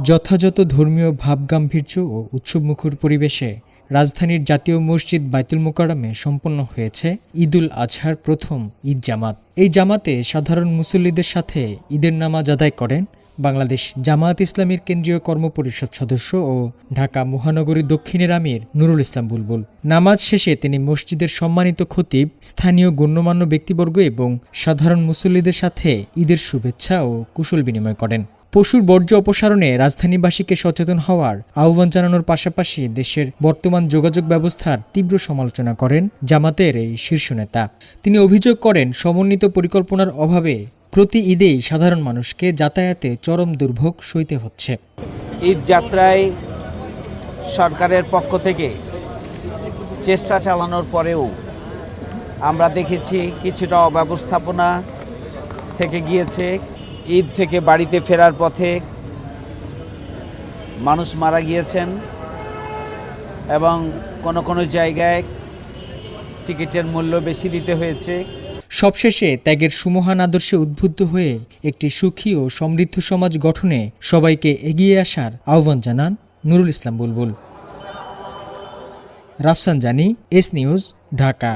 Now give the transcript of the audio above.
যথাযথ ধর্মীয় ভাবগাম্ভীর্য ও উৎসবমুখর পরিবেশে রাজধানীর জাতীয় মসজিদ বায়তুল মোকাররমে সম্পন্ন হয়েছে ঈদুল আজহার প্রথম ঈদ জামাত। এই জামাতে সাধারণ মুসল্লিদের সাথে ঈদের নামাজ আদায় করেন বাংলাদেশ জামায়াত ইসলামীর কেন্দ্রীয় কর্মপরিষদ সদস্য ও ঢাকা মহানগরী দক্ষিণের আমির নুরুল ইসলাম বুলবুল। নামাজ শেষে তিনি মসজিদের সম্মানিত খতিব, স্থানীয় গণ্যমান্য ব্যক্তিবর্গ এবং সাধারণ মুসল্লিদের সাথে ঈদের শুভেচ্ছা ও কুশল বিনিময় করেন। পশুর বর্জ্য অপসারণে রাজধানীবাসীকে সচেতন হওয়ার আহ্বান জানানোর পাশাপাশি দেশের বর্তমান যোগাযোগ ব্যবস্থার তীব্র সমালোচনা করেন জামাতের এই শীর্ষ নেতা। তিনি অভিযোগ করেন, সমন্বিত পরিকল্পনার অভাবে প্রতি ঈদেই সাধারণ মানুষকে যাতায়াতে চরম দুর্ভোগ সইতে হচ্ছে। ঈদ যাত্রায় সরকারের পক্ষ থেকে চেষ্টা চালানোর পরেও আমরা দেখেছি কিছুটা অব্যবস্থাপনা থেকে গিয়েছে। ঈদ থেকে বাড়িতে ফেরার পথে মানুষ মারা গিয়েছেন এবং কোনো জায়গায় টিকিটের মূল্য বেশি দিতে হয়েছে। সবশেষে ত্যাগের সুমহান আদর্শে উদ্বুদ্ধ হয়ে একটি সুখী ও সমৃদ্ধ সমাজ গঠনে সবাইকে এগিয়ে আসার আহ্বান জানান নুরুল ইসলাম বুলবুল। রাফসান জানি, এস নিউজ, ঢাকা।